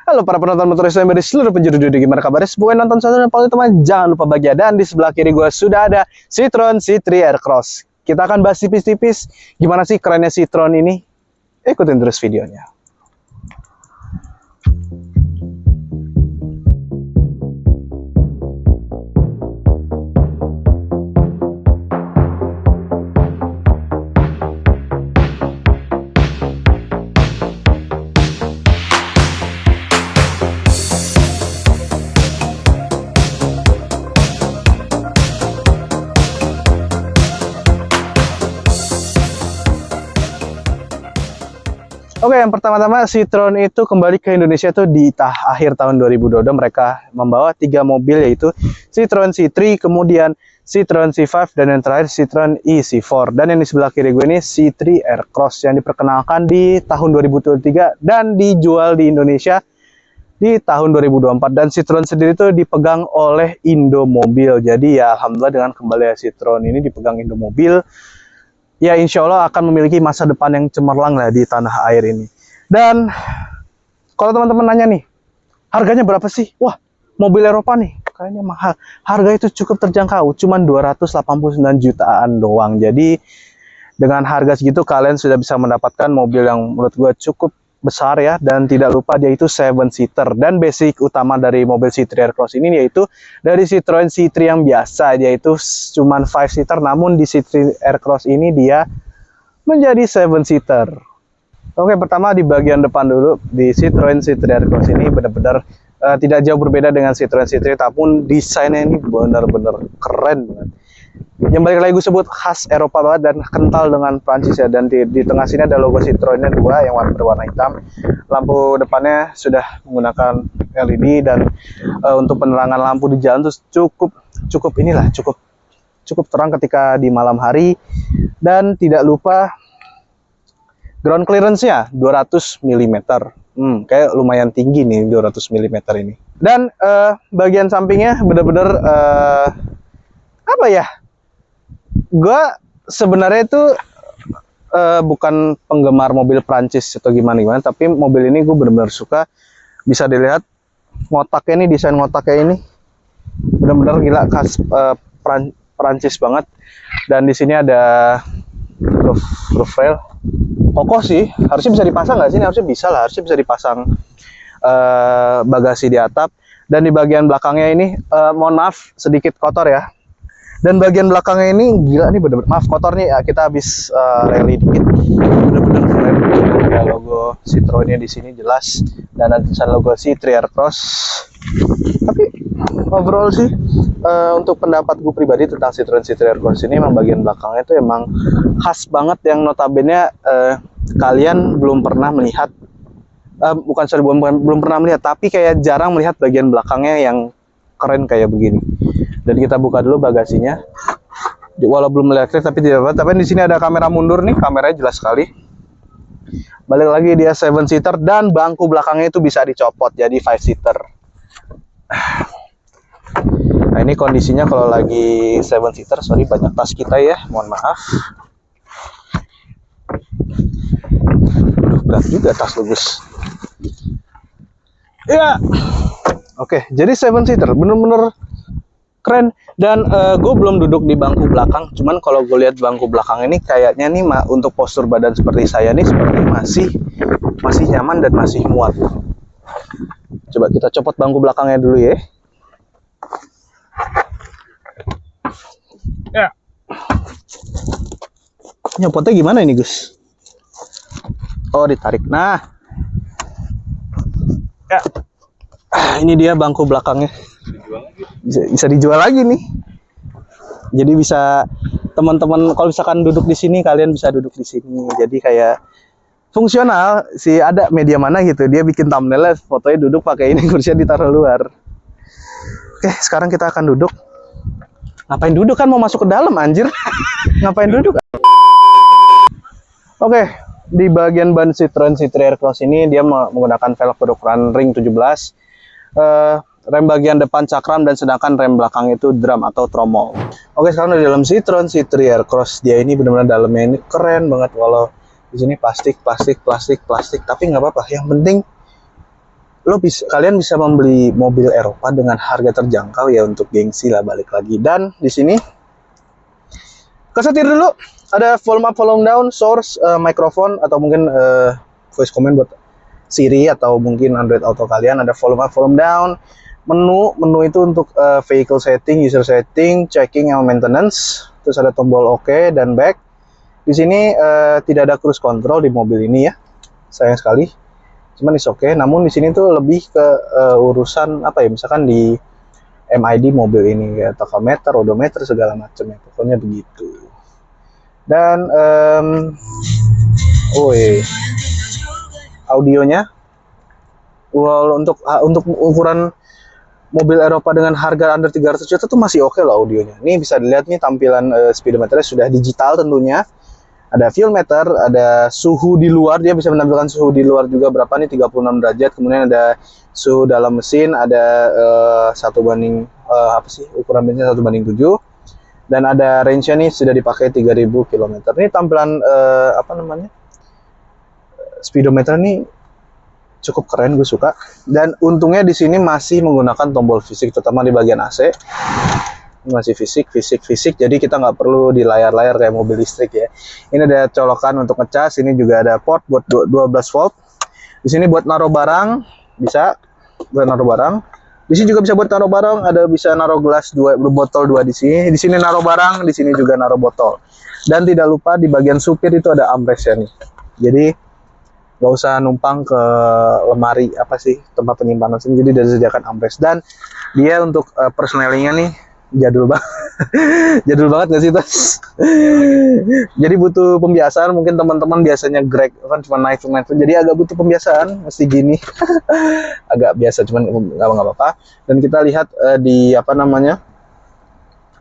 Halo para penonton motoris yang dari seluruh penjuru dunia, gimana kabarnya? Semoga nonton satu dan paling teman, jangan lupa bahagia. Dan di sebelah kiri gue sudah ada Citroen C3 Aircross. Kita akan bahas tipis-tipis gimana sih kerennya Citroen ini. Ikutin terus videonya. Oke, yang pertama-tama Citroen itu kembali ke Indonesia tuh di akhir tahun 2022. Mereka membawa 3 mobil, yaitu Citroen C3, kemudian Citroen C5, dan yang terakhir Citroen isi4. Dan yang di sebelah kiri gue ini C3 Aircross yang diperkenalkan di tahun 2023 dan dijual di Indonesia di tahun 2024. Dan Citroen sendiri itu dipegang oleh Indomobil. Jadi ya alhamdulillah dengan kembali Citroen ini dipegang Indomobil, ya insya Allah akan memiliki masa depan yang cemerlang lah di tanah air ini. Dan kalau teman-teman nanya nih, harganya berapa sih? Wah, mobil Eropa nih kayaknya mahal. Harga itu cukup terjangkau, cuman 289 jutaan doang. Jadi dengan harga segitu kalian sudah bisa mendapatkan mobil yang menurut gue cukup besar ya, dan tidak lupa dia itu 7-seater. Dan basic utama dari mobil C3 Aircross ini yaitu dari Citroen C3 yang biasa, yaitu cuman 5-seater, namun di C3 Aircross ini dia menjadi 7-seater. Oke, pertama di bagian depan dulu, di Citroen C3 Aircross ini benar-benar tidak jauh berbeda dengan Citroen C3, tapi desainnya ini benar-benar keren banget. Yang balik lagi gue sebut khas Eropa banget dan kental dengan Prancis ya. Dan di tengah sini ada logo Citroennya 2 yang berwarna hitam. Lampu depannya sudah menggunakan LED, dan untuk penerangan lampu di jalan tuh cukup terang ketika di malam hari. Dan tidak lupa ground clearance-nya 200 mm. Kayak lumayan tinggi nih 200 mm ini. Dan bagian sampingnya bener-bener apa ya? Gue sebenarnya itu bukan penggemar mobil Prancis atau gimana, tapi mobil ini gue benar-benar suka. Bisa dilihat ngotaknya ini, desain ngotaknya ini benar-benar gila, khas Prancis banget. Dan di sini ada roof rail. Kokoh sih, harusnya bisa dipasang nggak sih? Ini harusnya bisa lah, harusnya bisa dipasang bagasi di atap. Dan di bagian belakangnya ini, mohon maaf sedikit kotor ya. Dan bagian belakangnya ini gila nih, bener-bener maaf kotor nih ya, kita habis rally dikit. Bener-bener keren. Ada logo Citroennya di sini jelas, dan ada tulisan logo C3 Aircross. Tapi overall sih untuk pendapat gue pribadi tentang Citroen C3 Aircross ini, emang bagian belakangnya itu emang khas banget, yang notabene kalian belum pernah melihat, belum pernah melihat, tapi kayak jarang melihat bagian belakangnya yang keren kayak begini. Dan kita buka dulu bagasinya. Walau belum elektrik tapi tidak apa. Tapi di sini ada kamera mundur nih, kameranya jelas sekali. Balik lagi, dia 7-seater dan bangku belakangnya itu bisa dicopot jadi 5-seater. Nah, ini kondisinya kalau lagi 7-seater. Sorry, banyak tas kita ya, mohon maaf. Berat juga tas lu, Gus. Ya. Oke, jadi 7-seater bener-bener keren. Dan gue belum duduk di bangku belakang, cuman kalau gue lihat bangku belakang ini kayaknya nih untuk postur badan seperti saya nih, seperti masih nyaman dan masih muat. Coba kita copot bangku belakangnya dulu ya. Ya. Nyopotnya gimana ini, Gus? Oh, ditarik. Nah. Ya. Ini dia bangku belakangnya. Bisa dijual lagi nih. Jadi bisa teman-teman kalau misalkan duduk di sini, kalian bisa duduk di sini. Jadi kayak fungsional sih. Ada media mana gitu, dia bikin thumbnailnya fotonya duduk pakai ini, kursinya ditaruh luar. Oke, sekarang kita akan duduk. Ngapain duduk, kan mau masuk ke dalam anjir. Ngapain duduk? Oke, di bagian ban Citroen C3 Aircross ini dia menggunakan velg berukuran ring 17. Rem bagian depan cakram, dan sedangkan rem belakang itu drum atau tromol. Oke, sekarang di dalam Citroen C3 Aircross, dia ini benar-benar dalamnya ini keren banget. Walau di sini plastik, tapi nggak apa-apa. Yang penting kalian bisa membeli mobil Eropa dengan harga terjangkau ya, untuk gengsi lah balik lagi. Dan di sini kesetir dulu, ada volume up, volume down, source, microphone atau mungkin voice command buat Siri atau mungkin Android Auto kalian. Ada volume up, volume down, menu itu untuk vehicle setting, user setting, checking sama maintenance. Terus ada tombol OK dan back. Di sini tidak ada cruise control di mobil ini ya, sayang sekali. Cuman is oke. Namun di sini tuh lebih ke urusan apa ya, misalkan di MID mobil ini kayak tachometer, odometer segala macam ya, pokoknya begitu. Dan audionya, untuk ukuran mobil Eropa dengan harga under 300 juta tuh masih oke loh audionya. Ini bisa dilihat nih tampilan speedometernya sudah digital tentunya. Ada fuel meter, ada suhu di luar, dia bisa menampilkan suhu di luar juga berapa nih, 36 derajat. Kemudian ada suhu dalam mesin, ada ukuran bensin 1:7. Dan ada range-nya nih sudah dipakai 3000 km. Ini tampilan speedometer nih cukup keren, gue suka. Dan untungnya di sini masih menggunakan tombol fisik, terutama di bagian AC. Masih fisik, jadi kita nggak perlu di layar-layar kayak mobil listrik ya. Ini ada colokan untuk ngecas, ini juga ada port buat 12 volt. Di sini buat naruh barang, bisa buat naruh barang. Di sini juga bisa buat naruh barang, ada bisa naruh gelas botol 2 di sini. Di sini naruh barang, di sini juga naruh botol. Dan tidak lupa di bagian supir itu ada armrest ya nih. Jadi nggak usah numpang ke lemari tempat penyimpanan sini, jadi disediakan armrest. Dan dia untuk persnelingnya nih jadul banget. Jadul banget gak sih Tas? Jadi butuh pembiasaan, mungkin teman-teman biasanya Greg kan cuma naik, jadi agak butuh pembiasaan, mesti gini. Agak biasa, cuman nggak apa-apa. Dan kita lihat di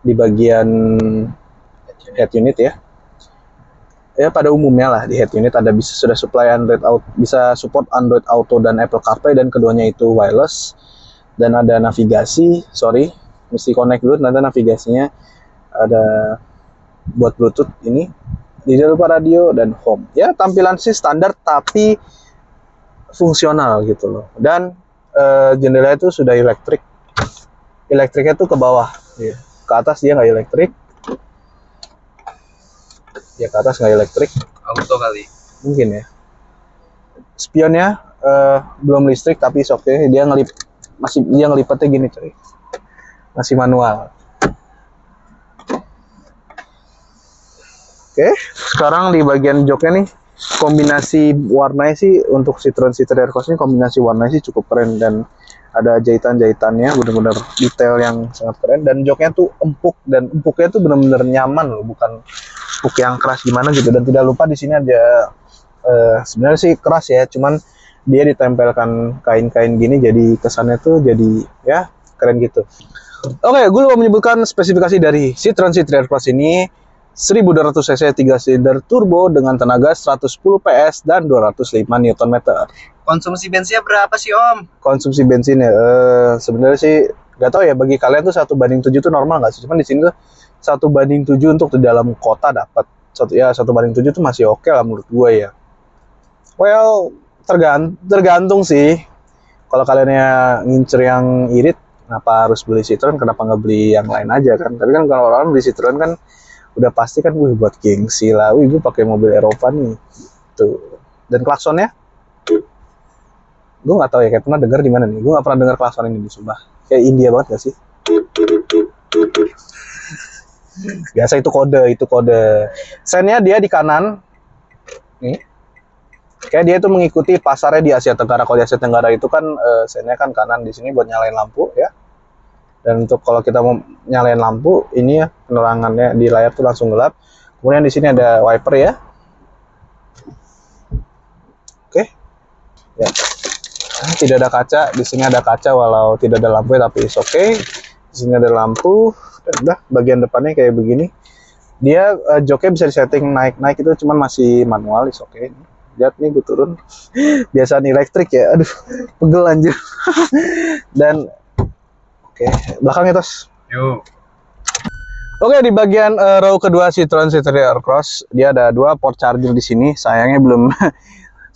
di bagian head unit ya. Ya pada umumnya lah di head unit ada sudah supply Android Auto, bisa support Android Auto dan Apple CarPlay, dan keduanya itu wireless. Dan ada navigasi, mesti connect dulu, nanti navigasinya ada buat Bluetooth ini. Tidak lupa radio dan home. Ya tampilan sih standar tapi fungsional gitu loh. Dan jendela itu sudah elektrik. Elektriknya tuh ke bawah, ya. Ke atas dia nggak elektrik. Ya ke atas nggak elektrik. Auto kali. Mungkin ya. Spionnya belum listrik tapi oke. Dia ngelipatnya gini coy. Masih manual. Oke, sekarang di bagian joknya nih, kombinasi warnanya sih untuk Citroen C3 Aircross ini kombinasi warnanya sih cukup keren, dan ada jahitan-jahitannya benar-benar detail yang sangat keren. Dan joknya tuh empuk, dan empuknya tuh benar-benar nyaman loh, bukan empuk yang keras gimana gitu. Dan tidak lupa di sini ada sebenarnya sih keras ya, cuman dia ditempelkan kain-kain gini, jadi kesannya tuh jadi ya keren gitu. Oke, gue lupa menyebutkan spesifikasi dari Citroen C3 Aircross ini. 1200 cc 3 silinder turbo dengan tenaga 110 PS dan 205 Nm. Konsumsi bensinnya berapa sih Om? Konsumsi bensinnya sebenarnya sih nggak tahu ya, bagi kalian tuh 1:7 tuh normal nggak sih? Cuman di sini tuh 1:7 untuk di dalam kota dapat. 1:7 tuh masih oke lah menurut gue ya. Well, tergantung sih. Kalau kalian ngincer yang irit, kenapa harus beli Citroen? Kenapa nggak beli yang lain aja kan? Tapi kan kalau orang beli Citroen kan udah pasti kan, buat gengsi lah. Gue pakai mobil Eropa nih. Tuh. Dan klaksonnya, gue nggak tahu ya, kayak pernah dengar di mana nih. Gue nggak pernah dengar klakson ini di Sumba. Kayak India banget gak sih? Biasa itu kode. Sennya dia di kanan. Nih. Kayak dia itu mengikuti pasarnya di Asia Tenggara. Kalau di Asia Tenggara itu kan sennya kan kanan, di sini buat nyalain lampu ya. Dan untuk kalau kita mau nyalain lampu, ini ya penerangannya di layar tuh langsung gelap. Kemudian di sini ada wiper ya. Oke. Ya. Tidak ada kaca, di sini ada kaca walau tidak ada lampu ya, tapi is oke. Di sini ada lampu, dan udah bagian depannya kayak begini. Dia joknya bisa disetting naik-naik, itu cuman masih manual, is oke. Lihat nih gue turun. Biasaan elektrik ya. Aduh, pegel anjir. Dan oke, belakangnya Tos. Yuk. Oke, di bagian row kedua Citroen C3 Aircross, dia ada 2 port charger di sini. Sayangnya belum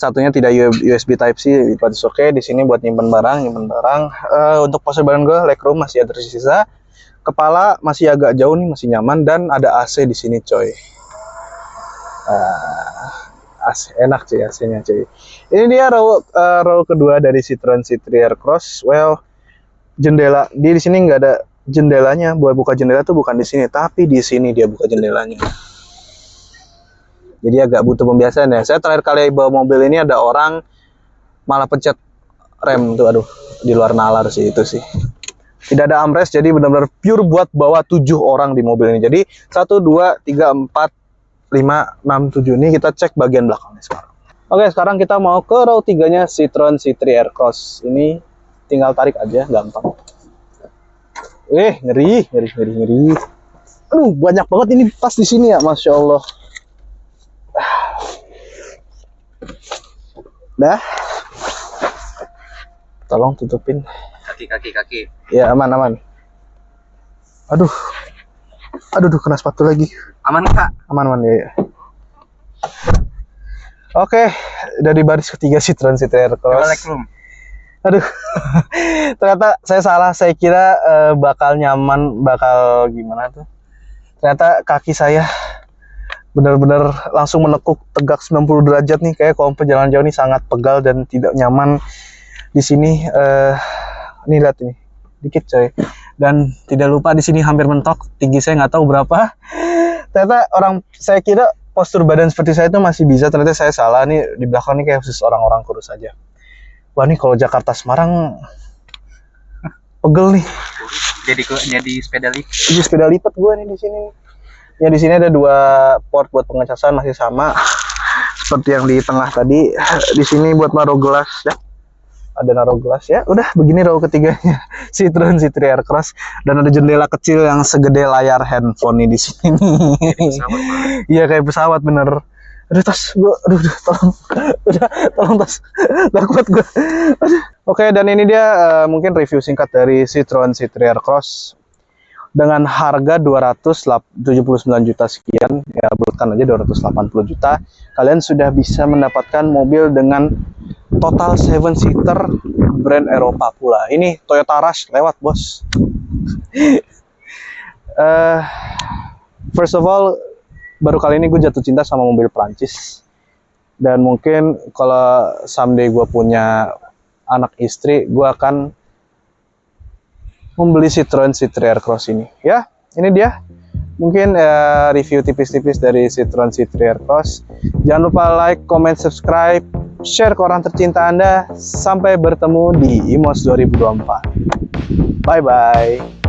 satunya tidak USB Type C, but it's okay. Di sini buat nyimpen barang. Untuk posisi badan gue, legroom masih ada tersisa. Kepala masih agak jauh nih, masih nyaman, dan ada AC di sini, coy. AC enak sih AC-nya, coy. Ini dia row kedua dari Citroen C3 Aircross. Well, jendela di sini nggak ada jendelanya. Buat buka jendela tuh bukan di sini, tapi di sini dia buka jendelanya. Jadi agak butuh pembiasaan ya. Saya terakhir kali bawa mobil ini ada orang malah pencet rem tuh, aduh, di luar nalar sih itu sih. Tidak ada armrest, jadi benar-benar pure buat bawa 7 orang di mobil ini. Jadi 1, 2, 3, 4, 5, 6, 7. Ini kita cek bagian belakangnya sekarang. Oke, sekarang kita mau ke row 3-nya Citroen C3 Aircross. Ini tinggal tarik aja, gampang. Ngeri. Aduh, banyak banget ini pas di sini ya, Masya Allah. Dah. Tolong tutupin. Kaki. Ya, aman. Aduh, kena sepatu lagi. Aman Kak? Aman ya. Oke, dari baris ketiga Citroen C3 Aircross. Legroom. Aduh, ternyata saya salah. Saya kira bakal nyaman, bakal gimana tuh. Ternyata kaki saya benar-benar langsung menekuk tegak 90 derajat nih. Kayak kalau perjalanan jauh nih sangat pegal dan tidak nyaman di sini. Nih lihat ini, dikit coy. Dan tidak lupa di sini hampir mentok. Tinggi saya nggak tahu berapa. Ternyata saya kira postur badan seperti saya itu masih bisa. Ternyata saya salah nih, di belakang nih kayak khusus orang-orang kurus saja. Wah, nih kalau Jakarta Semarang pegel nih. Jadi sepeda lipat. Jadi sepeda lipat gue nih di sini. Ya, di sini ada 2 port buat pengecasan, masih sama seperti yang di tengah tadi. Di sini buat naruh gelas ya. Ada naruh gelas ya. Udah begini row ketiganya Citroen C3 Aircross, dan ada jendela kecil yang segede layar handphone nih di sini. Iya, kayak pesawat bener. Aduh, tas gua, tolong tas, gak kuat gua. Oke, dan ini dia mungkin review singkat dari Citroen C3 Aircross dengan harga 279 juta sekian, ya bulatkan aja 280 juta. Kalian sudah bisa mendapatkan mobil dengan total 7-seater brand Eropa pula. Ini Toyota Rush lewat, bos. First of all, baru kali ini gue jatuh cinta sama mobil Prancis. Dan mungkin kalau someday gue punya anak istri, gue akan membeli Citroen C3 Aircross ini. Ya, ini dia. Mungkin review tipis-tipis dari Citroen C3 Aircross. Jangan lupa like, comment, subscribe, share ke orang tercinta Anda. Sampai bertemu di IMOS 2024. Bye-bye.